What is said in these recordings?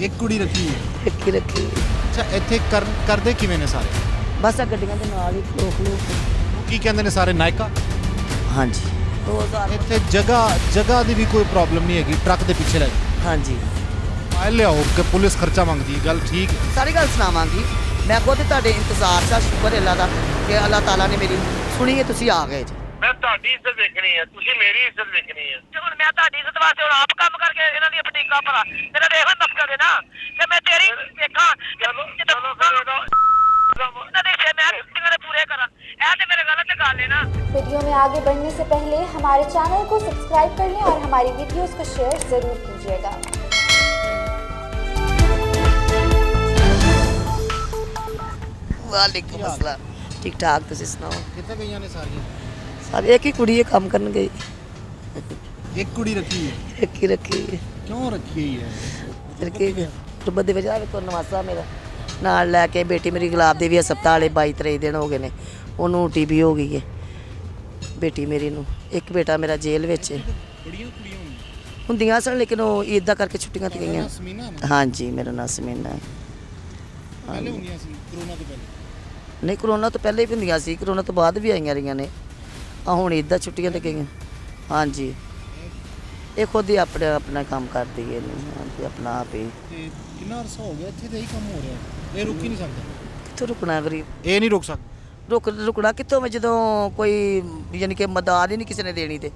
ਇੱਕ ਕੁੜੀ ਰੱਖੀ ਹੈ। ਇੱਕ ਹੀ ਰੱਖੀ ਹੋਈ। ਅੱਛਾ ਇੱਥੇ ਕਰਦੇ ਕਿਵੇਂ ਨੇ ਸਾਰੇ? ਬਸ ਆ ਗੱਡੀਆਂ ਦੇ ਨਾਲ ਹੀ ਖਲੋ ਕੇ। ਕੀ ਕਹਿੰਦੇ ਨੇ ਸਾਰੇ ਨਾਇਕਾ? ਹਾਂਜੀ 2000 ਇੱਥੇ ਜਗ੍ਹਾ ਦੀ ਵੀ ਕੋਈ ਪ੍ਰੋਬਲਮ ਨਹੀਂ ਹੈਗੀ, ਟਰੱਕ ਦੇ ਪਿੱਛੇ ਲੈ ਜਾਓ। ਹਾਂਜੀ ਆਏ ਲਿਆਓ ਕਿ ਪੁਲਿਸ ਖਰਚਾ ਮੰਗਦੀ ਹੈ, ਗੱਲ ਠੀਕ ਹੈ। ਸਾਰੀ ਗੱਲ ਸੁਣਾਵਾਂਗੀ। ਮੈਂ ਖੁਦ ਤੁਹਾਡੇ ਇੰਤਜ਼ਾਰ 'ਚ ਸ਼ੁਕਰ ਅੱਲਾ ਦਾ ਕਿ ਅੱਲਾਹ ਤਾਲਾ ਨੇ ਮੇਰੀ ਸੁਣੀ ਹੈ, ਤੁਸੀਂ ਆ ਗਏ ਜੀ। ਮੈਂ ਤੁਹਾਡੀ ਇੱਜ਼ਤ ਦੇਖਣੀ ਹੈ, ਤੁਸੀਂ ਮੇਰੀ ਇੱਜ਼ਤ ਦੇਖਣੀ ਹੈ। ਤੇ ਹੁਣ ਮੈਂ ਤੁਹਾਡੀ ਇੱਜ਼ਤ ਵਾਸਤੇ ਹੁਣ ਆਪ ਕੰਮ ਕਰਕੇ ਇਹਨਾਂ ਦੀ ਬਟੀਕਾਂ ਭਰਾ ਮੇਰਾ ਤਾਂ ਇਹੋ ਮਕਸਦ ਹੈ ਨਾ ਕਿ ਮੈਂ ਤੇਰੀ ਵੇਖਾਂ ਚਲੋ ਫਿਰ ਇਹਨਾਂ ਦੇ ਹਿੱਸੇ ਮੈਂ ਛੁੱਟੀਆਂ ਦੇ ਪੂਰੇ ਕਰਾਂ। ਇਹ ਤੇ ਮੇਰੇ ਗਲਤ ਗੱਲ ਹੈ ਨਾ। वीडियो में आगे बढ़ने से पहले हमारे चैनल को सब्सक्राइब कर लें और हमारी वीडियोस को शेयर ज़रूर कीजिएगा। ਵਾਲੇਕੁਮ ਅਸਲਾਮ। ਠੀਕ ਠਾਕ, ਤੁਸੀਂ ਸੁਣਾਓ? ਕਿੱਥੇ ਗਈਆਂ ਨੇ ਸਾਰੀਆਂ? ਸਾਰੇ ਇੱਕ ਹੀ ਕੁੜੀ ਹੈ, ਕੰਮ ਕਰਨ ਗਈ। ਇੱਕ ਕੁੜੀ ਰੱਖੀ ਹੈ। ਇੱਕ ਹੀ ਰੱਖੀ ਹੈ। ਕਿਉਂ ਰੱਖੀ ਹੋਈ ਹੈ? ਫਿਰ ਕੀ ਗੁਰਬਤ ਦੀ ਵਜ੍ਹਾ ਵੇਖੋ ਨਵਾਸਾ ਮੇਰਾ ਨਾਲ ਲੈ ਕੇ ਬੇਟੀ ਮੇਰੀ ਗੁਲਾਬ ਦੇਵੀ ਹਸਪਤਾਲ 22-23 ਦਿਨ ਹੋ ਗਏ ਨੇ, ਉਹਨੂੰ ਟੀਬੀ ਹੋ ਗਈ ਹੈ ਬੇਟੀ ਮੇਰੀ ਨੂੰ। ਇੱਕ ਬੇਟਾ ਮੇਰਾ ਜੇਲ੍ਹ ਵਿੱਚ ਹੈ। ਬੜੀਆਂ ਕੁੜੀਆਂ ਹੁੰਦੀਆਂ ਸਨ ਲੇਕਿਨ ਉਹ ਇੱਦਾਂ ਕਰਕੇ ਛੁੱਟੀਆਂ ਤੇ ਗਈਆਂ। ਸਮੀਨਾ ਹਾਂਜੀ ਮੇਰਾ ਨਾਂ ਸਮੀਨਾ ਹੈ। ਪਹਿਲੇ ਹੁੰਦੀਆਂ ਸੀ ਕਰੋਨਾ ਤੋਂ ਪਹਿਲੇ? ਨਹੀਂ ਕਰੋਨਾ ਤੋਂ ਪਹਿਲੇ ਵੀ ਹੁੰਦੀਆਂ ਸੀ, ਕਰੋਨਾ ਤੋਂ ਬਾਅਦ ਵੀ ਆਈਆਂ ਰਹੀਆਂ ਨੇ। ਆ ਹੁਣ ਇੱਦਾਂ ਛੁੱਟੀਆਂ ਤੇ ਗਈਆਂ। ਹਾਂਜੀ ਇਹ ਖੁਦ ਹੀ ਆਪਣਾ ਕੰਮ ਕਰਦੀ ਹੈ। ਹਾਂਜੀ ਆਪਣਾ ਆਪ ਹੀ। ਤੇ ਕਿੰਨਾ ਅਰਸਾ ਹੋ ਗਿਆ ਇੱਥੇ ਤੇ ਇਹੀ ਕੰਮ ਹੋ ਰਿਹਾ? ਇਹ ਰੁਕ ਹੀ ਨਹੀਂ ਸਕਦਾ? ਕਿੱਥੋਂ ਰੁਕਣਾ ਗਰੀਬ? ਇਹ ਨਹੀਂ ਰੁਕ ਸਕਦਾ। ਰੁਕਣਾ ਕਿੱਥੋਂ ਮੈਂ ਜਦੋਂ ਕੋਈ ਯਾਨੀ ਕਿ ਮਦਦ ਹੀ ਨਹੀਂ ਕਿਸੇ ਨੇ ਦੇਣੀ ਤੇ।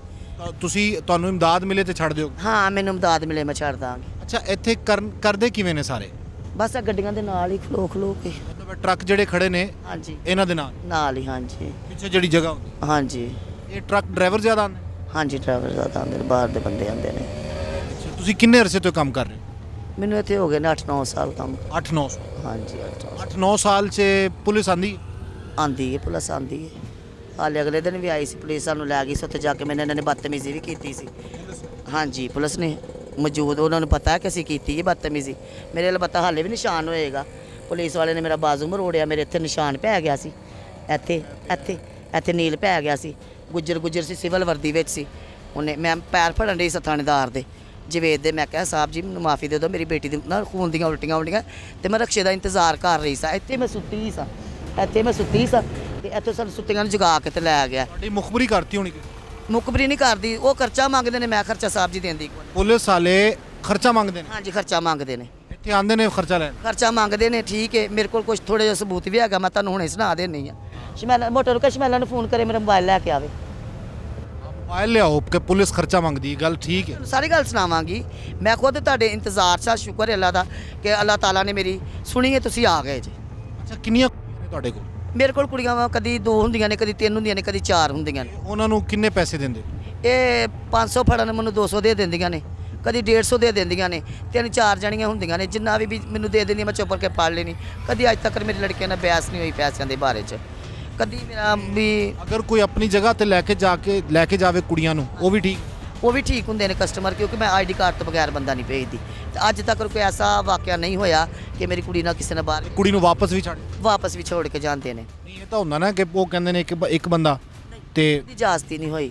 ਤੁਹਾਨੂੰ ਇਮਦਾਦ ਮਿਲੇ ਤੇ ਛੱਡ ਦਿਓ? ਹਾਂ ਮੈਨੂੰ ਮਦਦ ਮਿਲੇ ਮੈਂ ਛੱਡ ਦਾਂਗੀ। ਅੱਛਾ ਇੱਥੇ ਕਰਦੇ ਕਿਵੇਂ ਨੇ ਸਾਰੇ? ਬਸ ਆ ਗੱਡੀਆਂ ਦੇ ਨਾਲ ਹੀ ਖਲੋ ਕੇ। ਮਤਲਬ ਟਰੱਕ ਜਿਹੜੇ ਖੜੇ ਨੇ ਹਾਂਜੀ ਇਹਨਾਂ ਦੇ ਨਾਲ ਨਾਲ ਹੀ। ਹਾਂਜੀ ਪਿੱਛੇ ਜਿਹੜੀ ਜਗ੍ਹਾ ਹੁੰਦੀ, ਹਾਂਜੀ ਇਹ ਟਰੱਕ ਡਰਾਈਵਰ ਜ਼ਿਆਦਾ ਆਉਂਦੇ? ਹਾਂਜੀ ਡਰਾਈਵਰ ਜ਼ਿਆਦਾ ਆਉਂਦੇ ਨੇ, ਬਾਹਰ ਦੇ ਬੰਦੇ ਆਉਂਦੇ ਨੇ। ਅੱਛਾ ਤੁਸੀਂ ਕਿੰਨੇ ਅਰਸੇ ਤੋਂ ਕੰਮ ਕਰ ਰਹੇ ਹੋ? ਮੈਨੂੰ ਇੱਥੇ ਹੋ ਗਏ ਨੇ 8-9 ਸਾਲ ਕੰਮ। 8-9 ਸਾਲ। ਹਾਂਜੀ 8-9 8-9 ਸਾਲ 'ਚ ਪੁਲਿਸ ਆਂਦੀ? ਆਉਂਦੀ ਹੈ, ਪੁਲਿਸ ਆਉਂਦੀ ਹੈ। ਹਾਲੇ ਅਗਲੇ ਦਿਨ ਵੀ ਆਈ ਸੀ ਪੁਲਿਸ, ਸਾਨੂੰ ਲੈ ਗਈ ਸੀ ਉੱਥੇ ਜਾ ਕੇ। ਮੈਨੇ ਇਹਨਾਂ ਨੇ ਬਦਤਮੀਜ਼ੀ ਵੀ ਕੀਤੀ ਸੀ। ਹਾਂਜੀ ਪੁਲਿਸ ਨੇ ਮੌਜੂਦ, ਉਹਨਾਂ ਨੂੰ ਪਤਾ ਕਿ ਅਸੀਂ ਕੀਤੀ ਹੈ ਬਦਤਮੀਜ਼ੀ। ਮੇਰੇ ਵੱਲ ਪਤਾ ਹਾਲੇ ਵੀ ਨਿਸ਼ਾਨ ਹੋਏਗਾ। ਪੁਲਿਸ ਵਾਲੇ ਨੇ ਮੇਰਾ ਬਾਜ਼ੂ ਮਰੋੜਿਆ, ਮੇਰੇ ਇੱਥੇ ਨਿਸ਼ਾਨ ਪੈ ਗਿਆ ਸੀ। ਇੱਥੇ ਨੀਲ ਪੈ ਗਿਆ ਸੀ। ਗੁੱਜਰ ਸੀ, ਸਿਵਲ ਵਰਦੀ ਵਿੱਚ ਸੀ। ਉਹਨੇ ਮੈਂ ਪੈਰ ਫੜਨ ਰਹੀ ਸੀ ਥਾਣੇਦਾਰ ਦੇ ਜਵੇਦ ਦੇ। ਮੈਂ ਕਿਹਾ ਸਾਹਿਬ ਜੀ ਮੈਨੂੰ ਮਾਫੀ ਦੇ ਦਿਓ, ਮੇਰੀ ਬੇਟੀ ਦੀ ਨਾ ਖੂਨ ਦੀਆਂ ਉਲਟੀਆਂ ਤੇ ਮੈਂ ਰਕਸ਼ੇ ਦਾ ਇੰਤਜ਼ਾਰ ਕਰ ਰਹੀ ਸਾਂ। ਇੱਥੇ ਮੈਂ ਸੁੱਤੀ ਸਾਂ ਤੇ ਇੱਥੋਂ ਸਾਨੂੰ ਸੁੱਤੀਆਂ ਨੂੰ ਜਗਾ ਕੇ ਤੇ ਲੈ ਗਿਆ। ਤੁਹਾਡੀ ਮੁਖਬਰੀ ਕਰਤੀ ਹੋਣੀ? ਮੁਕਬਰੀ ਨਹੀਂ ਕਰਦੀ, ਉਹ ਖਰਚਾ ਮੰਗਦੇ ਨੇ। ਮੈਂ ਖਰਚਾ ਸਾਹਿਬ ਜੀ ਦੇਂਦੀ। ਪੁਲਿਸ ਵਾਲੇ ਖਰਚਾ ਮੰਗਦੇ ਨੇ? ਹਾਂਜੀ ਖਰਚਾ ਮੰਗਦੇ ਨੇ। ਇੱਥੇ ਆਉਂਦੇ ਨੇ ਖਰਚਾ ਲੈਣ? ਖਰਚਾ ਮੰਗਦੇ ਨੇ, ਠੀਕ ਹੈ। ਮੇਰੇ ਕੋਲ ਕੁਝ ਥੋੜੇ ਜਿਹਾ ਸਬੂਤ ਵੀ ਹੈਗਾ, ਮੈਂ ਤੁਹਾਨੂੰ ਹੁਣੇ ਸੁਣਾ ਦੇਣੀ ਆ। ਸ਼ਮੈਲਾ ਮੋਟਰ ਕਸ਼ਮੈਲਾ ਨੂੰ ਫੋਨ ਕਰੇ, ਮੇਰਾ ਮੋਬਾਈਲ ਲੈ ਕੇ ਆਵੇ। ਮੋਬਾਈਲ ਲਿਆਓ ਕਿ ਪੁਲਿਸ ਖਰਚਾ ਮੰਗਦੀ ਹੈ, ਗੱਲ ਠੀਕ ਹੈ। ਸਾਰੀ ਗੱਲ ਸੁਣਾਵਾਂਗੀ। ਮੈਂ ਖੁਦ ਤੁਹਾਡੇ ਇੰਤਜ਼ਾਰ 'ਚ ਸ਼ੁਕਰ ਅੱਲਾ ਦਾ ਕਿ ਅੱਲਾਹ ਤਾਲਾ ਨੇ ਮੇਰੀ ਸੁਣੀ ਹੈ, ਤੁਸੀਂ ਆ ਗਏ ਜੀ। ਅੱਛਾ ਕਿੰਨੀਆਂ ਕੁੜੀਆਂ ਨੇ ਤੁਹਾਡੇ ਕੋਲ? ਮੇਰੇ ਕੋਲ ਕੁੜੀਆਂ ਵਾ ਕਦੀ 2 ਹੁੰਦੀਆਂ ਨੇ, ਕਦੀ 3 ਹੁੰਦੀਆਂ ਨੇ, ਕਦੀ 4 ਹੁੰਦੀਆਂ ਨੇ। ਉਹਨਾਂ ਨੂੰ ਕਿੰਨੇ ਪੈਸੇ ਦਿੰਦੇ? ਇਹ 500 ਫੜਨ ਮੈਨੂੰ 200 ਦੇ ਦਿੰਦੀਆਂ ਨੇ, ਕਦੀ 150 ਦੇ ਦਿੰਦੀਆਂ ਨੇ। 3-4 ਜਣੀਆਂ ਹੁੰਦੀਆਂ ਨੇ, ਜਿੰਨਾ ਵੀ ਮੈਨੂੰ ਦੇ ਦਿੰਦੀਆਂ ਮੈਂ ਚੁੱਪ ਕਰਕੇ ਪੜ ਲੈਣੀ। ਕਦੀ ਅੱਜ ਤੱਕ ਮੇਰੀ ਲੜਕੀਆਂ ਨਾਲ ਬਹਿਸ ਨਹੀਂ ਹੋਈ ਪੈਸਿਆਂ ਦੇ ਬਾਰੇ 'ਚ। ਕਦੀ ਮੇਰਾ ਵੀ ਅਗਰ ਕੋਈ ਆਪਣੀ ਜਗ੍ਹਾ ਤੇ ਲੈ ਕੇ ਜਾਵੇ ਕੁੜੀਆਂ ਨੂੰ, ਉਹ ਵੀ ਠੀਕ? ਉਹ ਵੀ ਠੀਕ ਹੁੰਦੇ ਨੇ ਕਸਟਮਰ, ਕਿਉਂਕਿ ਮੈਂ ਆਈਡੀ ਕਾਰਡ ਤੋਂ ਬਗੈਰ ਬੰਦਾ ਨਹੀਂ ਭੇਜਦੀ। ਤੇ ਅੱਜ ਤੱਕ ਕੋਈ ਐਸਾ ਵਾਕਿਆ ਨਹੀਂ ਹੋਇਆ ਕਿ ਮੇਰੀ ਕੁੜੀ ਨਾਲ ਕਿਸੇ ਨੇ ਬਾਹਰ ਕੁੜੀ ਨੂੰ ਵਾਪਸ ਵੀ ਛੋੜ ਕੇ ਜਾਂਦੇ ਨੇ। ਨਹੀਂ ਇਹ ਤਾਂ ਹੁੰਦਾ ਨਾ ਕਿ ਉਹ ਕਹਿੰਦੇ ਨੇ ਕਿ ਇੱਕ ਬੰਦਾ ਤੇ ਦੀ ਜਾਸਤੀ ਨਹੀਂ ਹੋਈ,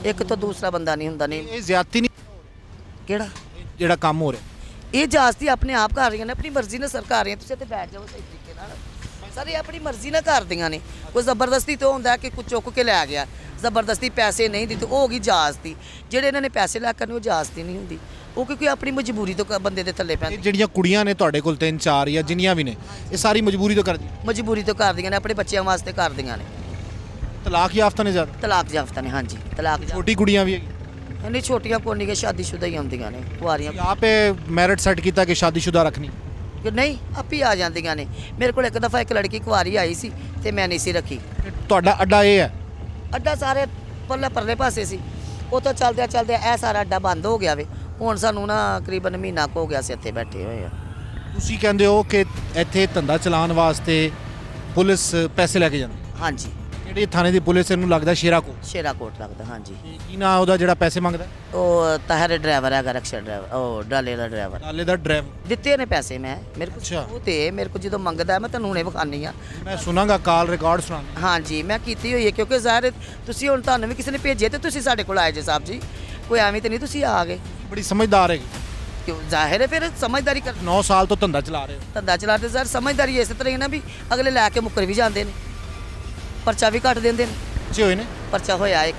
ਇੱਕ ਤੋਂ ਦੂਸਰਾ ਬੰਦਾ ਨਹੀਂ ਹੁੰਦਾ। ਨਹੀਂ ਇਹ ਜ਼ਿਆਦਤੀ ਨਹੀਂ ਕਿਹੜਾ ਜਿਹੜਾ ਕੰਮ ਹੋ ਰਿਹਾ? ਇਹ ਜਾਸਤੀ ਆਪਣੇ ਆਪ ਕਰ ਰਹੀਆਂ ਨੇ, ਆਪਣੀ ਮਰਜ਼ੀ ਨਾਲ ਸਰਕਾਰ ਰਹੀਆਂ। ਤੁਸੀਂ ਇੱਥੇ ਬੈਠ ਜਾਓ ਸਹੀ ਤਰੀਕੇ ਨਾਲ। ਸਾਰੇ ਆਪਣੀ ਮਰਜ਼ੀ ਨਾਲ ਕਰਦੀਆਂ ਨੇ। ਕੋਈ ਜ਼ਬਰਦਸਤੀ ਤੋਂ ਹੁੰਦਾ ਕਿ ਕੁਝ ਚੁੱਕ ਕੇ ਲੈ ਗਿਆ, ਜ਼ਬਰਦਸਤੀ ਪੈਸੇ ਨਹੀਂ ਦਿੱਤੇ, ਉਹ ਹੋ ਗਈ ਜਾਸਤੀ। ਜਿਹੜੇ ਇਹਨਾਂ ਨੇ ਪੈਸੇ ਲੈ ਕਰਨੇ, ਉਹ ਜਾਸਤੀ ਨਹੀਂ ਹੁੰਦੀ। ਉਹ ਕਿਉਂਕਿ ਆਪਣੀ ਮਜਬੂਰੀ ਤੋਂ ਬੰਦੇ ਦੇ ਥੱਲੇ ਪੈਂਦੇ। ਇਹ ਜਿਹੜੀਆਂ ਕੁੜੀਆਂ ਨੇ ਤੁਹਾਡੇ ਕੋਲ 3-4 ਜਾਂ ਜਿੰਨੀਆਂ ਵੀ ਨੇ, ਇਹ ਸਾਰੀ ਮਜਬੂਰੀ ਤੋਂ ਕਰਦੀਆਂ? ਮਜਬੂਰੀ ਤੋਂ ਕਰਦੀਆਂ ਨੇ, ਆਪਣੇ ਬੱਚਿਆਂ ਵਾਸਤੇ ਕਰਦੀਆਂ ਨੇ। ਤਲਾਕ ਯਾਫਤਾ ਨੇ ਜ਼ਿਆਦਾ? ਤਲਾਕ ਯਾਫਤਾ ਨੇ, ਹਾਂਜੀ ਤਲਾਕ ਛੋਟੀ ਕੁੜੀਆਂ ਵੀ ਹੈਗੀ? ਨਹੀਂ ਛੋਟੀਆਂ ਕੋਨੀ ਕੇ ਸ਼ਾਦੀशुदा ਹੀ ਆਉਂਦੀਆਂ ਨੇ, ਕੁਆਰੀਆਂ। ਆਪੇ ਮੈਰਿਟ ਸੈੱਟ ਕੀਤਾ ਕਿ ਸ਼ਾਦੀशुदा ਰੱਖਣੀ? ਨਹੀਂ ਆਪੀ ਆ ਜਾਂਦੀਆਂ ਨੇ। ਮੇਰੇ ਕੋਲ ਇੱਕ ਦਫਾ ਇੱਕ ਲੜਕੀ ਕੁਆਰੀ ਆਈ ਸੀ ਤੇ ਮੈਂ ਨਹੀਂ ਸੀ ਰੱਖੀ। ਤੁਹਾਡਾ ਅੱਡਾ ਇਹ ਹੈ? ਅੱਡਾ ਸਾਰੇ ਪਰਲੇ ਪਾਸੇ ਸੀ। ਉੱਥੋਂ ਚੱਲਦਿਆਂ ਇਹ ਸਾਰਾ ਅੱਡਾ ਬੰਦ ਹੋ ਗਿਆ ਵੇ। ਹੁਣ ਸਾਨੂੰ ਨਾ ਤਕਰੀਬਨ ਮਹੀਨਾ ਕੁ ਹੋ ਗਿਆ ਸੀ ਇੱਥੇ ਬੈਠੇ ਹੋਏ ਆ। ਤੁਸੀਂ ਕਹਿੰਦੇ ਹੋ ਕਿ ਇੱਥੇ ਧੰਦਾ ਚਲਾਉਣ ਵਾਸਤੇ ਪੁਲਿਸ ਪੈਸੇ ਲੈ ਕੇ ਜਾਂਦੀ? ਹਾਂਜੀ ਜਿਹੜੀ ਥਾਣੇ ਦੀ ਪੁਲਿਸ ਇਹਨੂੰ ਲੱਗਦਾ ਸ਼ੇਰਾਕੋਟ ਲੱਗਦਾ। ਹਾਂਜੀ ਕੀ ਨਾਂ ਉਹਦਾ ਜਿਹੜਾ ਪੈਸੇ ਮੰਗਦਾ? ਉਹ ਤਾਹਿਰ ਡਰਾਈਵਰ ਹੈਗਾ, ਰਕਸ਼ਾ ਡਰਾਈਵਰ, ਉਹ ਡਾਲੇ ਦਾ ਡਰਾਈਵਰ। ਨਾਲੇ ਦਾ ਡਰਾਈਵਰ ਦਿੱਤੇ ਨੇ ਪੈਸੇ ਮੈਂ ਮੇਰੇ ਕੋਲ। ਅੱਛਾ। ਉਹ ਤੇ ਮੇਰੇ ਕੋਲ ਜਦੋਂ ਮੰਗਦਾ ਮੈਂ ਤੁਹਾਨੂੰ ਹੁਣੇ ਵਿਖਾਨੀ ਆ। ਮੈਂ ਸੁਣਾਂਗਾ ਕਾਲ ਰਿਕਾਰਡ ਸੁਣਾਂਗਾ। ਹਾਂਜੀ ਮੈਂ ਕੀਤੀ ਹੋਈ ਹੈ, ਕਿਉਂਕਿ ਜ਼ਾਹਿਰ ਤੁਸੀਂ ਹੁਣ ਤੁਹਾਨੂੰ ਵੀ ਕਿਸੇ ਨੇ ਭੇਜੇ ਤੇ ਤੁਸੀਂ ਸਾਡੇ ਕੋਲ ਆਏ ਜੇ ਸਾਹਿਬ ਜੀ। ਕੋਈ ਐਵੇਂ ਤੇ ਨਹੀਂ ਤੁਸੀਂ ਆ ਗਏ। ਬੜੀ ਸਮਝਦਾਰ ਹੈਗੀ। क्यों जाहिर है फिर समझदारी कर 9 ਸਾਲ ਤੋਂ ਧੰਦਾ ਚਲਾ ਰਹੇ ਹੋ। ਧੰਦਾ ਚਲਾते ਸਰ ਸਮਝਦਾਰੀ ਇਸੇ ਤਰ੍ਹਾਂ ਹੀ ਨਾ ਵੀ ਅਗਲੇ ਲੈ ਕੇ ਮੁੱਕਰ ਵੀ ਜਾਂਦੇ ਨੇ ਪਰਚਾ ਵੀ ਕੱਟ ਦਿੰਦੇ ਨੇ ਬੱਚੇ ਹੋਏ ਨੇ। ਪਰਚਾ ਹੋਇਆ ਇੱਕ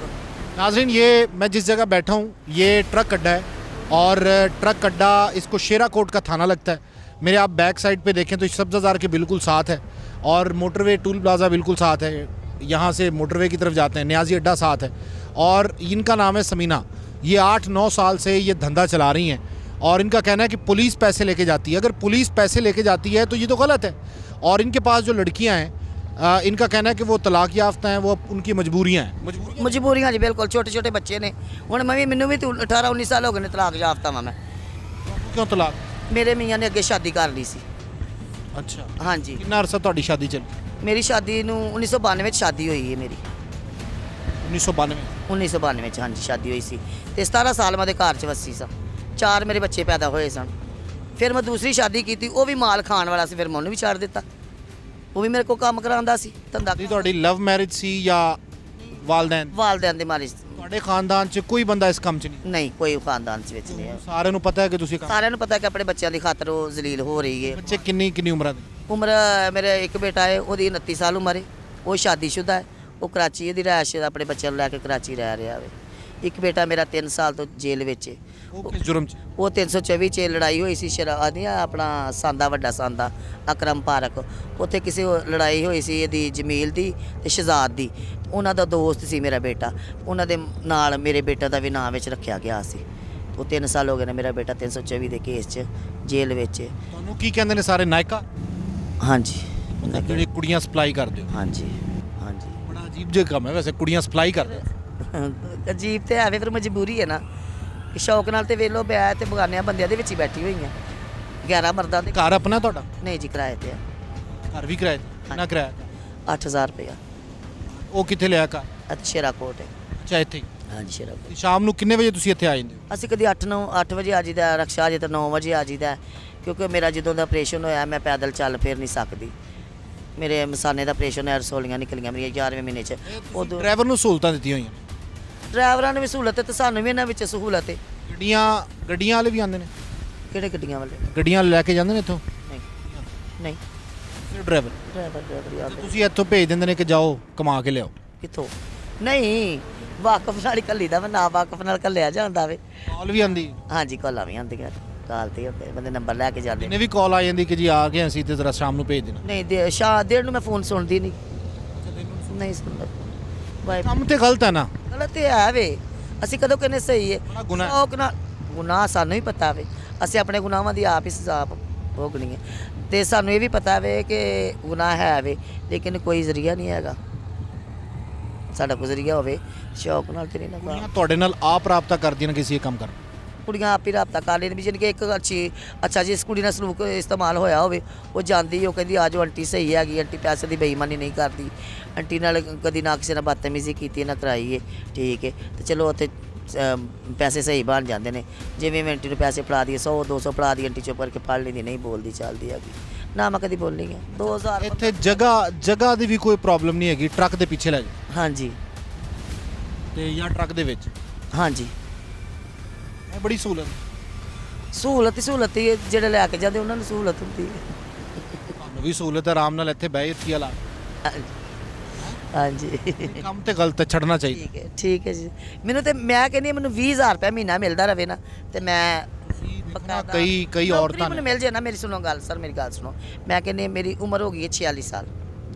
नाजरीन, ये मैं जिस जगह बैठा हूँ ये ट्रक अड्डा है और ट्रक अड्डा इसको शेरा कोट का थाना लगता है। मेरे आप बैक साइड पे देखें तो सब्ज़ाजार के बिल्कुल साथ है और मोटरवे टूल प्लाज़ा बिल्कुल साथ है। यहाँ से मोटरवे की तरफ जाते हैं, न्याजी अड्डा साथ है और इनका नाम है समीना। ये 8-9 साल से ये धंधा चला रही हैं और इनका कहना है कि पुलिस पैसे लेके जाती है। अगर पुलिस पैसे लेके जाती है तो ये तो गलत है। और इनके पास जो लड़कियाँ हैं इनका कहना है कि वो तलाक याफ्ता हैं, वो उनकी मजबूरियाँ हैं। ਮਜਬੂਰੀਆਂ ਜੀ ਬਿਲਕੁਲ ਛੋਟੇ ਛੋਟੇ ਬੱਚੇ ਨੇ ਹੁਣ ਮੈਨੂੰ ਵੀ 18-19 ਸਾਲ ਹੋ ਗਏ ਨੇ ਤਲਾਕ ਯਾਫਤਾ ਵਾਂ ਮੈਂ क्यों तलाक? ਮੇਰੇ ਮੀਆਂ ਨੇ ਅੱਗੇ ਸ਼ਾਦੀ ਕਰ ਲਈ ਸੀ अच्छा, ਹਾਂਜੀ कितना अरसा ਤੁਹਾਡੀ शादी चली? ਮੇਰੀ ਸ਼ਾਦੀ ਨੂੰ 1992 ਵਿੱਚ ਸ਼ਾਦੀ ਹੋਈ ਹੈ ਮੇਰੀ 1992। 1992 ਚ ਹਾਂਜੀ ਸ਼ਾਦੀ ਹੋਈ ਸੀ ਤੇ 17 ਸਾਲ ਮੈਂ ਦੇ ਘਰ ਚ ਵਸੀ ਸਾਂ 4 ਮੇਰੇ ਬੱਚੇ ਪੈਦਾ ਹੋਏ ਸਨ ਫਿਰ ਮੈਂ ਦੂਸਰੀ ਸ਼ਾਦੀ ਕੀਤੀ ਉਹ ਵੀ ਮਾਲ ਖਾਣ ਵਾਲਾ ਸੀ ਫਿਰ ਮੈਂ ਉਹਨੂੰ ਵੀ ਛੱਡ ਦਿੱਤਾ ਉਹ ਵੀ ਮੇਰੇ ਕੋਲ ਕੰਮ ਕਰਾਉਂਦਾ ਸੀ ਧੰਦਾ ਦੀ ਤੁਹਾਡੀ ਲਵ ਮੈਰਿਜ ਸੀ ਜਾਂ ਵਾਲਦੈਨ? ਵਾਲਦਿਆਂ ਦੇ ਮਾਰੇ ਤੁਹਾਡੇ ਖਾਨਦਾਨ 'ਚ ਕੋਈ ਬੰਦਾ ਇਸ ਕੰਮ 'ਚ ਨਹੀਂ? ਨਹੀਂ ਕੋਈ ਖਾਨਦਾਨ ਚ ਵਿੱਚ ਨਹੀਂ ਹੈ ਸਾਰਿਆਂ ਨੂੰ ਪਤਾ ਹੈ ਕਿ ਤੁਸੀਂ ਕੰਮ। ਸਾਰਿਆਂ ਨੂੰ ਪਤਾ ਕਿ ਆਪਣੇ ਬੱਚਿਆਂ ਦੀ ਖਾਤਰ ਉਹ ਜ਼ਲੀਲ ਹੋ ਰਹੀ ਹੈ ਬੱਚੇ ਕਿੰਨੀ ਉਮਰਾਂ ਦੇ? ਉਮਰ ਮੇਰੇ ਇੱਕ ਬੇਟਾ ਹੈ ਉਹਦੀ 29 ਸਾਲ ਉਮਰ ਹੈ ਉਹ ਸ਼ਾਦੀशुदा ਹੈ ਉਹ ਕਰਾਚੀ ਇਹਦੀ ਰਿਹਾਇਸ਼ ਆਪਣੇ ਬੱਚਿਆਂ ਨੂੰ ਲੈ ਕੇ ਕਰਾਚੀ ਰਹਿ ਰਿਹਾ ਵੇ ਇੱਕ ਬੇਟਾ ਮੇਰਾ 3 ਸਾਲ ਤੋਂ ਜੇਲ੍ਹ ਵਿੱਚ ਹੈ ਉਹ ਕਿਸ ਜੁਰਮ 'ਚ? ਉਹ 324 ਚ ਲੜਾਈ ਹੋਈ ਸੀ ਸ਼ਰਾਬ ਦੀ ਆਪਣਾ ਸਾਂਦਾ ਵੱਡਾ ਸਾਂਦਾ ਅਕਰਮ ਪਾਰਕ ਉੱਥੇ ਕਿਸੇ ਲੜਾਈ ਹੋਈ ਸੀ ਇਹਦੀ ਜਮੀਲ ਦੀ ਤੇ ਸ਼ਹਜ਼ਾਦ ਦੀ ਉਹਨਾਂ ਦਾ ਦੋਸਤ ਸੀ ਮੇਰਾ ਬੇਟਾ ਉਹਨਾਂ ਦੇ ਨਾਲ ਮੇਰੇ ਬੇਟਾ ਦਾ ਵੀ ਨਾਂ ਵਿੱਚ ਰੱਖਿਆ ਗਿਆ ਸੀ ਉਹ 3 ਸਾਲ ਹੋ ਗਏ ਨੇ ਮੇਰਾ ਬੇਟਾ 324 ਦੇ ਕੇਸ 'ਚ ਜੇਲ੍ਹ ਵਿੱਚ ਹੈ। ਤੁਹਾਨੂੰ ਕੀ ਕਹਿੰਦੇ ਨੇ ਸਾਰੇ ਨਾਇਕਾ ਹਾਂਜੀ ਜਿਹੜੀ ਕੁੜੀਆਂ ਸਪਲਾਈ ਕਰਦੇ ਹੋ? ਹਾਂਜੀ ਹਾਂਜੀ ਬੜਾ ਅਜੀਬ ਜਿਹਾ ਕੰਮ ਹੈ ਵੈਸੇ, ਕੁੜੀਆਂ ਸਪਲਾਈ ਕਰਦੇ ਹੋ। ਅਜੀਬ ਤੇ ਆਵੇ ਫਿਰ ਮਜਬੂਰੀ ਹੈ ਨਾ ਕਿ ਸ਼ੌਕ ਨਾਲ ਤੇ ਵੇਲੋ ਵਿਆਹ ਤੇ ਬਗਾਨਿਆਂ ਬੰਦਿਆਂ ਦੇ ਵਿੱਚ ਹੀ ਬੈਠੀ ਹੋਈ ਆ 11 ਮਰਦਾਂ ਦੇ ਘਰ ਆਪਣਾ ਤੁਹਾਡਾ? ਨਹੀਂ ਜੀ ਕਿਰਾਏ ਤੇ ਆ ਘਰ ਵੀ ਕਿਰਾਏ ਤੇ? ਕਿੰਨਾ ਕਿਰਾਇਆ? 8000 ਰੁਪਇਆ ਉਹ ਕਿੱਥੇ ਲਿਆ ਘਰ? ਅੱਛਾ ਸ਼ੇਰਾ ਕੋਟ ਹੈ ਅੱਛਾ, ਇੱਥੇ ਹੀ। ਹਾਂਜੀ ਸ਼ੇਰਾ ਕੋਟ ਸ਼ਾਮ ਨੂੰ ਕਿੰਨੇ ਵਜੇ ਤੁਸੀਂ ਇੱਥੇ ਆ ਜਾਂਦੇ ਹੋ? ਅਸੀਂ ਕਦੀ 8 ਵਜੇ ਆ ਜੀਦਾ ਰਕਸ਼ਾ ਜੇ ਤਾਂ 9 ਵਜੇ ਆ ਜੀਦਾ ਕਿਉਂਕਿ ਮੇਰਾ ਜਦੋਂ ਦਾ ਆਪਰੇਸ਼ਨ ਹੋਇਆ ਮੈਂ ਪੈਦਲ ਚੱਲ ਫਿਰ ਨਹੀਂ ਸਕਦੀ ਮੇਰੇ ਮਸਾਨੇ ਦਾ ਆਪਰੇਸ਼ਨ ਹੈ ਰਸੋਲੀਆਂ ਨਿਕਲੀਆਂ ਮੇਰੀਆਂ 11ਵੇਂ ਮਹੀਨੇ 'ਚ ਉਦੋਂ ਡਰਾਈਵਰ ਨੂੰ ਸਹੂਲਤਾਂ ਦਿੱਤੀਆਂ ਹੋਈਆਂ ਨੇ? ਡਰਾਈਵਰਾਂ ਨੂੰ ਵੀ ਸਹੂਲਤ ਹੈ ਤੇ ਸਾਨੂੰ ਵੀ ਇਹਨਾਂ ਵਿੱਚ ਸਹੂਲਤ ਹੈ ਗੱਡੀਆਂ ਵਾਲੇ ਵੀ ਆਉਂਦੇ ਨੇ? ਕਿਹੜੇ ਗੱਡੀਆਂ ਵਾਲੇ ਗੱਡੀਆਂ ਲੈ ਕੇ ਜਾਂਦੇ ਨੇ ਇੱਥੋਂ? ਨਹੀਂ ਨਹੀਂ ਸਿਰਫ ਡਰਾਈਵਰ? ਡਰਾਈਵਰ ਯਾਦ ਤੁਸੀਂ ਇੱਥੋਂ ਭੇਜ ਦਿੰਦੇ ਨੇ ਕਿ ਜਾਓ ਕਮਾ ਕੇ ਲਿਆਓ? ਕਿੱਥੋਂ ਨਹੀਂ ਵਾਕਫ ਨਾਲ ਹੀ ਕੱਲੀ ਦਾ ਮੈਂ ਨਾ ਵਾਕਫ ਨਾਲ ਕੱਲਿਆ ਜਾਂਦਾ ਵੇ ਕਾਲ ਵੀ ਆਉਂਦੀ? ਹਾਂਜੀ ਕਾਲਾਂ ਵੀ ਆਉਂਦੀਆਂ ਕਾਲ ਤੇ ਹੁੰਦੇ ਬੰਦੇ ਨੰਬਰ ਲੈ ਕੇ ਜਾਂਦੇ ਇਹਨੇ ਵੀ ਕਾਲ ਆ ਜਾਂਦੀ ਕਿ ਜੀ ਆ ਗਏ ਅਸੀਂ ਤੇ ਜ਼ਰਾ ਸ਼ਾਮ ਨੂੰ ਭੇਜ ਦੇਣਾ? ਨਹੀਂ ਦੇਰ ਨੂੰ ਮੈਂ ਫੋਨ ਸੁਣਦੀ ਨਹੀਂ ਸੁਣਦਾ ਬਾਈ ਕੰਮ ਤੇ ਗਲਤ ਹੈ ਨਾ? ਗਲਤ ਹੈ ਵੇ ਅਸੀਂ ਕਦੋਂ ਕਹਿੰਦੇ ਸਹੀ ਹੈ ਬੜਾ ਗੁਨਾਹ ਹੈ। ਸ਼ੌਕ ਨਾਲ ਗੁਨਾਹ ਸਾਨੂੰ ਹੀ ਪਤਾ ਵੇ ਅਸੀਂ ਆਪਣੇ ਗੁਨਾਹਾਂ ਦੀ ਆਪ ਹੀ ਸਜ਼ਾ ਭੋਗਣੀ ਹੈ ਤੇ ਸਾਨੂੰ ਇਹ ਵੀ ਪਤਾ ਵੇ ਕਿ ਗੁਨਾਹ ਹੈ ਵੇ ਲੇਕਿਨ ਕੋਈ ਜ਼ਰੀਆ ਨਹੀਂ ਹੈਗਾ ਸਾਡਾ ਕੋਈ ਜ਼ਰੀਆ ਹੋਵੇ ਸ਼ੌਕ ਨਾਲ ਤੇ ਨਹੀਂ ਨਾ ਕੁੜੀਆਂ ਤੁਹਾਡੇ ਨਾਲ ਆਪ ਰਾਬਤਾ ਕਰਦੀਆਂ ਨੇ ਕਿਸੇ ਇਹ ਕੰਮ ਕਰਨ? ਕੁੜੀਆਂ ਆਪ ਹੀ ਰਾਬਤਾ ਕਰ ਲੈਣ ਵੀ ਜਾਣੀ ਕਿ ਇੱਕ ਅੱਛਾ ਜੀ ਇਸ ਕੁੜੀ ਨਾਲ ਸਲੂਕ ਇਸਤੇਮਾਲ ਹੋਇਆ ਹੋਵੇ ਉਹ ਜਾਂਦੀ ਉਹ ਕਹਿੰਦੀ ਆਜੋ ਆਂਟੀ ਸਹੀ ਹੈਗੀ ਆਂਟੀ ਪੈਸੇ ਦੀ ਬੇਈਮਾਨੀ ਨਹੀਂ ਕਰਦੀ ਆਂਟੀ ਨਾਲ ਕਦੀ ਨਾ ਕਿਸੇ ਨਾਲ ਬਦਤਮੀਜ਼ੀ ਕੀਤੀ ਨਾ ਕਰਾਈ ਹੈ ਠੀਕ ਹੈ ਤੇ ਚਲੋ ਉੱਥੇ ਪੈਸੇ ਸਹੀ ਬਣ ਜਾਂਦੇ ਨੇ ਜਿਵੇਂ ਮੈਂ ਆਂਟੀ ਨੂੰ ਪੈਸੇ ਫੜਾ ਦਈਏ 100-200 ਫੜਾ ਦੀ ਆਂਟੀ ਚੁੱਪ ਕਰਕੇ ਫੜ ਲੈਂਦੀ ਨਹੀਂ ਬੋਲਦੀ ਚੱਲਦੀ ਹੈਗੀ ਨਾ ਮੈਂ ਕਦੀ ਬੋਲੀ ਹੈ 2000 ਇੱਥੇ ਜਗ੍ਹਾ ਦੀ ਵੀ ਕੋਈ ਪ੍ਰੋਬਲਮ ਨਹੀਂ ਹੈਗੀ? ਟਰੱਕ ਦੇ ਪਿੱਛੇ ਲੈ ਜਾਓ ਹਾਂਜੀ ਤੇ ਜਾਂ ਟਰੱਕ ਦੇ ਵਿੱਚ? ਹਾਂਜੀ ਇਹ ਬੜੀ ਸਹੂਲਤ। ਸਹੂਲਤ ਹੀ ਹੈ, ਜਿਹੜੇ ਲੈ ਕੇ ਜਾਂਦੇ ਉਹਨਾਂ ਨੂੰ ਸਹੂਲਤ ਹੁੰਦੀ ਹੈ ਤੁਹਾਨੂੰ ਵੀ ਸਹੂਲਤ ਹੈ, ਆਰਾਮ ਨਾਲ ਇੱਥੇ ਬਹਿ ਇੱਥੇ ਲਾ। ਹਾਂਜੀ ਕੰਮ ਤੇ ਗਲਤ ਹੈ, ਛੱਡਣਾ ਚਾਹੀਦਾ। ਠੀਕ ਹੈ ਜੀ ਮੈਨੂੰ ਤੇ ਮੈਂ ਕਹਿੰਦੀ ਹਾਂ, ਮੈਨੂੰ 20000 ਰੁਪਏ ਮਹੀਨਾ ਮਿਲਦਾ ਰਵੇ ਨਾ ਤੇ ਮੈਂ ਕਈ ਔਰਤਾਂ ਮੈਨੂੰ ਮਿਲ ਜੇ ਨਾ ਮੇਰੀ ਸੁਣੋ ਗੱਲ ਸਰ ਮੇਰੀ ਗੱਲ ਸੁਣੋ ਮੈਂ ਕਹਿੰਦੀ ਮੇਰੀ ਉਮਰ ਹੋ ਗਈ ਹੈ 46 ਸਾਲ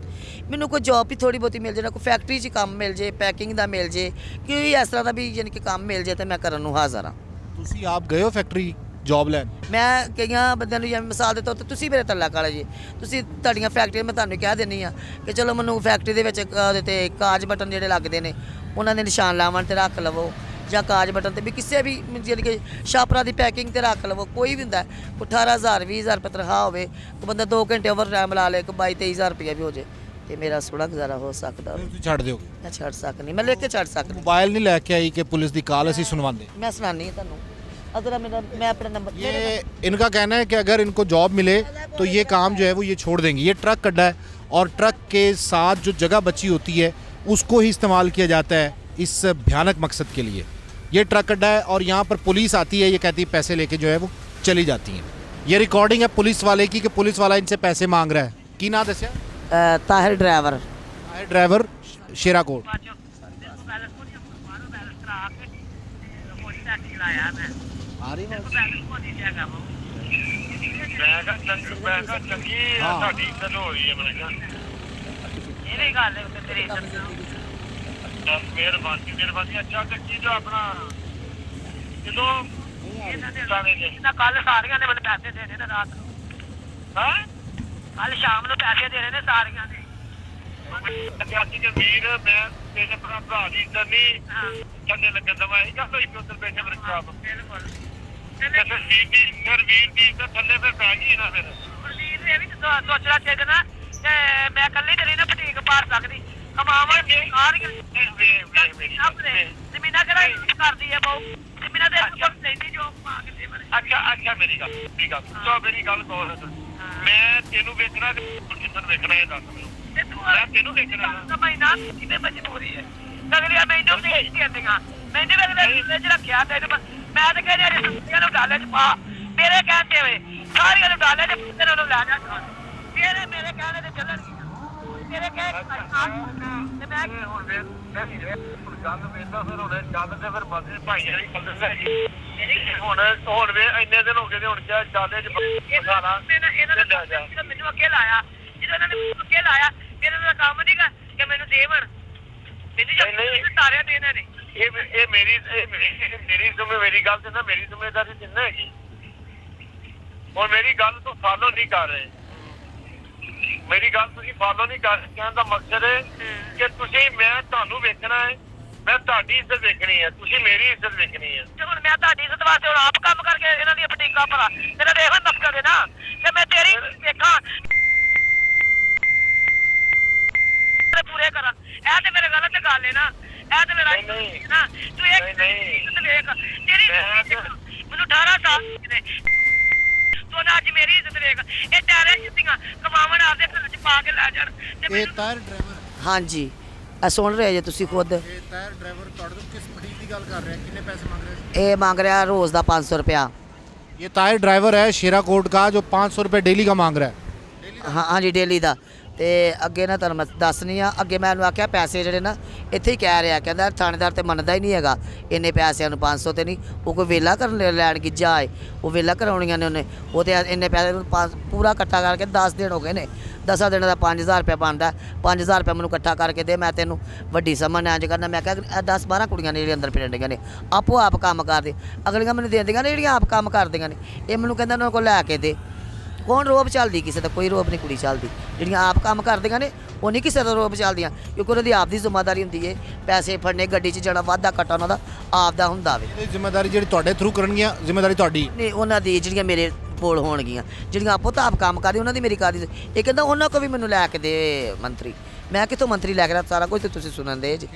ਮੈਨੂੰ ਕੋਈ ਜੌਬ ਵੀ ਥੋੜੀ ਬਹੁਤੀ ਮਿਲ ਜੇ ਨਾ ਕੋਈ ਫੈਕਟਰੀ 'ਚ ਕੰਮ ਮਿਲ ਜੇ ਪੈਕਿੰਗ ਦਾ ਮਿਲ ਜੇ ਕੋਈ ਇਸ ਤਰ੍ਹਾਂ ਦਾ ਵੀ ਯਾਨੀ ਕਿ ਕੰਮ ਮਿਲ ਜੇ ਤੇ ਮੈਂ ਕਰਨ ਨੂੰ ਹਾਜ਼ਰ ਹਾਂ। ਤੁਸੀਂ ਆਪ ਗਏ ਹੋ ਫੈਕਟਰੀ ਜੌਬ ਲੈਣ? ਮੈਂ ਕਈਆਂ ਬੰਦਿਆਂ ਨੂੰ ਜਿਵੇਂ ਮਿਸਾਲ ਦੇ ਤੌਰ ਤੇ ਤੁਸੀਂ ਮੇਰੇ ਤੱਲਾ ਕਾਲੇ ਜੀ ਤੁਸੀਂ ਤੁਹਾਡੀਆਂ ਫੈਕਟਰੀਆਂ ਮੈਂ ਤੁਹਾਨੂੰ ਕਹਿ ਦਿੰਦੀ ਆ ਕਿ ਚਲੋ ਮੈਨੂੰ ਫੈਕਟਰੀ ਦੇ ਵਿੱਚ ਉਹਦੇ ਤੇ ਕਾਜ ਬਟਨ ਜਿਹੜੇ ਲੱਗਦੇ ਨੇ ਉਹਨਾਂ ਦੇ ਨਿਸ਼ਾਨ ਲਾਵਣ ਤੇ ਰੱਖ ਲਵੋ ਜਾਂ ਕਾਜ ਬਟਨ ਤੇ ਵੀ ਕਿਸੇ ਵੀ ਯਾਨੀ ਕਿ ਛਾਪਰਾਂ ਦੀ ਪੈਕਿੰਗ ਤੇ ਰੱਖ ਲਵੋ ਕੋਈ ਵੀ ਹੁੰਦਾ 18000 20000 ਰੁਪਏ ਤਨਖਾਹ ਹੋਵੇ ਕੋਈ ਬੰਦਾ 2 ਘੰਟੇ ਓਵਰ ਟਾਈਮ ਲਾ ਲੇ 22-23,000 ਰੁਪਏ ਵੀ ਹੋ ਜੇ ਤੇ ਮੇਰਾ ਸੋਹਣਾ ਗੁਜ਼ਾਰਾ ਹੋ ਸਕਦਾ ਤੁਸੀਂ ਛੱਡ ਦਿਓਗੇ? ਮੈਂ ਛੱਡ ਸਕਦੀ ਮੈਂ ਲੈ ਕੇ ਛੱਡ ਸਕਦੀ मोबाइल नहीं लेके आई कि पुलिस की कॉल ਅਸੀਂ सुनवाते? ਮੈਂ ਸੁਣਾਨੀ ਤੁਹਾਨੂੰ अगर मेरा मैं अपना नंबर ये इनका कहना है कि अगर इनको जॉब मिले तो ये काम जो है वो ये छोड़ देंगे। ये ट्रक अड्डा है और ट्रक के साथ जो जगह बची होती है उसको ही इस्तेमाल किया जाता है इस भयानक मकसद के लिए। ये ट्रक अड्डा है और यहाँ पर पुलिस आती है, ये कहती है पैसे लेके जो है वो चली जाती हैं। ये रिकॉर्डिंग है पुलिस वाले की कि पुलिस वाला इनसे पैसे मांग रहा है। की ना दसिया ਤਾਹਿਰ ਡਰਾਈਵਰ ड्राइवर शेराकोट। ਬਾਅਦ ਚੋਂ ਤੈਨੂੰ ਬੈਲੈਂਸ ਕੋਈ ਮਾਰੋ ਬੈਲੈਂਸ ਕਰਾ ਕੇ ਮੋਟੀ ਟੈਕਸੀ ਲਾਇਆ ਮੈਂ आ रही ਤੈਨੂੰ ਬੈਲੈਂਸ ਕੋਈ ਨਹੀਂ ਹੈਗਾ ਮੈਂ ਕਿਹਾ ਚੰਗੀ ਹਾਂ। ਤੁਹਾਡੀ ਇੱਜ਼ਤ ਹੋ ਰਹੀ ਹੈ ਮੈਂ ਕਿਹਾ ਇਹ ਵੀ ਗੱਲ ਹੈ ਉੱਤੇ ਤੇਰੀ ਇੱਜ਼ਤ ਮਿਹਰਬਾਨੀ ਅੱਛਾ ਚੱਕੀ ਜੋ ਆਪਣਾ ਜਦੋਂ ਇਹਨਾਂ ਕੱਲ ਸਾਰੀਆਂ ਨੇ ਮੈਨੂੰ ਪੈਸੇ ਦੇਣੇ ਨੇ ਰਾਤ ਨੂੰ ਹਾਂ ਕੱਲ ਸ਼ਾਮ ਨੂੰ ਪੈਸੇ ਦੇਣੇ ਨੇ ਸਾਰੀਆਂ ਨੇ ਅੱਛੀ ਕੇ ਵੀਰ ਮੈਂ ਤੇਰੇ ਭਰਾ ਦੀ ਇੱਜ਼ਤ ਨਹੀਂ ਥੱਲੇ ਲੱਗਣ ਦਵਾ ਇਹ ਗੱਲ ਹੋਈ ਕਿ ਉੱਧਰ ਬੈਠੇ ਮੇਰੇ ਖਰਾਬ ਬਿਲਕੁਲ ਤੇ ਫਿਰ ਵੀਰ ਦੀ ਇੱਜ਼ਤ ਥੱਲੇ ਫਿਰ ਪੈ ਗਈ ਨਾ ਫਿਰ ਵੀਰ ਇਹ ਵੀ ਤਾਂ ਸੋਚਣਾ ਚਾਹੀਦਾ ਨਾ ਕਿ ਮੈਂ ਇਕੱਲੀ ਤੇ ਨਹੀਂ ਨਾ ਬੁਟੀਕ ਪਾੜ ਸਕਦੀ ਕਮਾਵਾਂ ਸਾਰੀਆਂ ਜ਼ਮੀਨਾਂ ਕਿਹੜਾ ਕਰਦੀ ਹੈ ਬਹੁ ਜ਼ਮੀਨਾਂ ਦੇ ਲੈਂਦੀ ਜੋ ਕਮਾ ਕੇ ਦੇ ਅੱਛਾ ਮੇਰੀ ਗੱਲ ਤੋ ਮੇਰੀ ਗੱਲ ਕੋਲ ਮੈਂ ਤੈਨੂੰ ਵੇਚਣਾ ਕਿ ਕਿੰਨਾ ਵੇਚਣਾ ਇਹ ਦੱਸ ਮੈਨੂੰ ਤੇ ਤੂੰ ਮੈਂ ਤੈਨੂੰ ਵੇਚਣਾ ਸਮਝਦਾ ਕਿਤੇ ਮਜਬੂਰੀ ਹੈ ਅਗਲੀਆਂ ਮੈਨੂੰ ਨਹੀਂ ਦਿੰਦੀਆਂ ਮੈਨੂੰ ਅਗਲੇ ਵਿੱਚ ਰੱਖਿਆ ਤੈਨੂੰ ਮੈਂ ਤਾਂ ਕਹਿੰਦਾ ਰਿਸ਼ਤਿਆਂ ਨੂੰ ਡਾਲੇ ਚ ਪਾ ਮੇਰੇ ਕਹਿੰਦੇ ਹੋਏ ਸਾਰੀਆਂ ਨੂੰ ਡਾਲੇ ਚ ਪੁੱਤਰਾਂ ਨੂੰ ਲੈ ਜਾ ਤੇਰੇ ਮੇਰੇ ਕਹਿਣੇ ਤੇ ਚੱਲਣਗੀਆਂ ਤੇਰੇ ਕਹਿ ਤੇ ਮੈਂ ਹੁਣ ਗੱਲ ਵੇਚਦਾ ਫਿਰ ਹੁਣ ਜਦ ਤੇ ਫਿਰ ਮਸਲੇ ਭਾਈਆਂ ਦੀ ਹੁਣ ਵੇ ਇੰਨੇ ਦਿਨ ਹੋ ਗਏ ਹੁਣ ਕਿਆ ਜਾਦੇ ਚ ਫਸਾਣਾ ਮੈਨੂੰ ਅੱਗੇ ਲਾਇਆ ਜਦੋਂ ਇਹਨਾਂ ਨੇ ਮੈਨੂੰ ਅੱਗੇ ਲਾਇਆ ਇਹਨਾਂ ਦਾ ਕੰਮ ਨਹੀਂ ਕਰ ਕਿ ਮੈਨੂੰ ਦੇਵਣ ਮੈਨੂੰ ਸਾਰਿਆਂ ਦੇ ਇਹਨਾਂ ਨੇ ਇਹ ਮੇਰੀ ਮੇਰੀ ਗੱਲ ਤੇ ਨਾ ਮੇਰੀ ਜ਼ਿੰਮੇਵਾਰੀ ਕਿੰਨਾ ਹੈਗੀ ਹੁਣ ਮੇਰੀ ਗੱਲ ਤੋਂ ਫਾਲੋ ਨਹੀਂ ਕਰ ਰਹੇ ਮੇਰੀ ਗੱਲ ਤੁਸੀਂ ਫਾਲੋ ਨਹੀਂ ਕਰ ਰਹੇ ਕਹਿਣ ਦਾ ਮਕਸਦ ਹੈ ਕਿ ਤੁਸੀਂ ਮੈਂ ਤੁਹਾਨੂੰ ਵੇਖਣਾ ਹੈ ਮੈਂ ਤੁਹਾਡੀ ਇੱਜ਼ਤ ਵੇਖਣੀ ਹੈ ਤੁਸੀਂ ਮੇਰੀ ਇੱਜ਼ਤ ਵੇਖਣੀ ਹੈ ਤੇ ਹੁਣ ਮੈਂ ਤੁਹਾਡੀ ਇੱਜ਼ਤ ਵਾਸਤੇ ਹੁਣ ਆਪ ਕੰਮ ਕਰਕੇ ਇਹਨਾਂ ਦੀਆਂ ਬੁਟੀਕਾਂ ਭਰਾ ਤੇਰਾ ਦੇਖ ਨਫਕਾ ਦੇ ਨਾ ਕਿ ਮੈਂ ਤੇਰੀ ਵੇਖਾਂ ਪੂਰੇ ਕਰਾਂ ਇਹ ਤੇ ਮੇਰੇ ਗਲਤ ਗੱਲ ਹੈ ਨਾ ਇਹ ਤੇ ਲੜਾਈ ਨਾ ਤੂੰ ਇੱਕ ਇੱਜ਼ਤ ਵੇਖ ਤੇਰੀ ਮੈਨੂੰ 18 ਸਾਲ ਨੇ ਤੂੰ ਨਾ ਅੱਜ ਮੇਰੀ ਇੱਜ਼ਤ ਵੇਖ ਇਹ ਟਾਇਰਾਂ ਜਿੱਤੀਆਂ ਕਮਾਵਣ ਆਪਦੇ ਘਰ ਚ ਪਾ ਕੇ ਲੈ ਜਾਣ ਤੇ ਇਹ ਤਾਰ ਡਰਾਈਵਰ ਹਾਂਜੀ ਇਹ ਸੁਣ ਰਹੇ ਜੇ ਤੁਸੀਂ ਖੁਦ ਇਹ ਤਾਰ ਡਰਾਈਵਰ ਤੁਹਾਡੇ ਤੋਂ ਕਿਸ ਬੁਟੀਕ ਦੀ ਗੱਲ ਕਰ ਰਿਹਾ ਕਿੰਨੇ पैसे मांग रहे हैं? ਇਹ ਮੰਗ ਰਿਹਾ ਰੋਜ਼ ਦਾ 500 रुपया ये तायर ड्राइवर है शेराकोट का जो 500 रुपये डेली का मांग रहा है। ਹਾਂ ਹਾਂਜੀ ਡੇਲੀ ਦਾ ਤੇ ਅੱਗੇ ਨਾ ਤੁਹਾਨੂੰ ਮੈਂ ਦੱਸਣੀ ਆ ਅੱਗੇ ਮੈਂ ਉਹਨੂੰ ਆਖਿਆ ਪੈਸੇ ਜਿਹੜੇ ਨਾ ਇੱਥੇ ਹੀ ਕਹਿ ਰਿਹਾ ਕਹਿੰਦਾ ਥਾਣੇਦਾਰ ਤੇ ਮੰਨਦਾ ਹੀ ਨਹੀਂ ਹੈਗਾ ਇੰਨੇ ਪੈਸਿਆਂ ਨੂੰ 500 ਤੇ ਨਹੀਂ ਉਹ ਕੋਈ ਵੇਲਾ ਕਰਨ ਲੈਣ ਗਿੱਜਾ ਏ ਉਹ ਵੇਲਾ ਕਰਾਉਣੀਆਂ ਨੇ ਉਹਨੇ ਉਹ ਤੇ ਇੰਨੇ ਪੈਸੇ ਨੂੰ ਪੂਰਾ ਇਕੱਠਾ ਕਰਕੇ 10 ਦਿਨ ਹੋ ਗਏ ਨੇ 10 ਦਿਨਾਂ ਦਾ 5000 ਰੁਪਇਆ ਬਣਦਾ 5000 ਰੁਪਇਆ ਮੈਨੂੰ ਇਕੱਠਾ ਕਰਕੇ ਦੇ ਮੈਂ ਤੈਨੂੰ ਵੱਡੀ ਸਮਝ ਇੰਜ ਕਰਨਾ ਮੈਂ ਕਿਹਾ 10-12 ਕੁੜੀਆਂ ਨੇ ਜਿਹੜੀਆਂ ਅੰਦਰ ਫਿਰਦੀਆਂ ਨੇ ਆਪੋ ਆਪ ਕੰਮ ਕਰਦੇ ਅਗਲੀਆਂ ਮੈਨੂੰ ਦੇ ਦਿੰਦੀਆਂ ਨੇ ਜਿਹੜੀਆਂ ਆਪ ਕੰਮ ਕਰਦੀਆਂ ਨੇ ਇਹ ਮੈਨੂੰ ਕਹਿੰਦਾ ਉਹਨਾਂ ਕੋਲ ਲੈ ਕੇ ਦੇ ਕੌਣ ਰੋਬ ਚੱਲਦੀ ਕਿਸੇ ਦਾ ਕੋਈ ਰੋਬ ਨਹੀਂ ਕੁੜੀ ਚੱਲਦੀ ਜਿਹੜੀਆਂ ਆਪ ਕੰਮ ਕਰਦੀਆਂ ਨੇ ਉਹ ਨਹੀਂ ਕਿਸੇ ਦਾ ਰੋਬ ਚੱਲਦੀਆਂ ਕਿਉਂਕਿ ਉਹਨਾਂ ਦੀ ਆਪ ਦੀ ਜ਼ਿੰਮੇਵਾਰੀ ਹੁੰਦੀ ਹੈ ਪੈਸੇ ਫੜਨੇ ਗੱਡੀ 'ਚ ਜਾਣਾ ਵਾਧਾ ਘਟਾ ਉਹਨਾਂ ਦਾ ਆਪ ਦਾ ਹੁੰਦਾ ਵੇ ਇਹ ਜ਼ਿੰਮੇਵਾਰੀ ਜਿਹੜੀ ਤੁਹਾਡੇ ਥਰੂ ਕਰਨਗੀਆਂ ਜ਼ਿੰਮੇਵਾਰੀ ਤੁਹਾਡੀ ਨਹੀਂ ਉਹਨਾਂ ਦੀ ਜਿਹੜੀਆਂ ਮੇਰੇ ਕੋਲ ਹੋਣਗੀਆਂ ਜਿਹੜੀਆਂ ਆਪੋ ਤਾਂ ਆਪ ਕੰਮ ਕਰਦੇ ਉਹਨਾਂ ਦੀ ਮੇਰੀ ਕਾਦੀ ਇਹ ਕਹਿੰਦਾ ਉਹਨਾਂ ਕੋ ਵੀ ਮੈਨੂੰ ਲੈ ਕੇ ਦੇ ਮੰਤਰੀ ਮੈਂ ਕਿੱਥੋਂ ਮੰਤਰੀ ਲੈ ਕੇ ਸਾਰਾ ਕੁਝ ਤੇ ਤੁਸੀਂ ਸੁਣਨ ਦੇ ਜੀ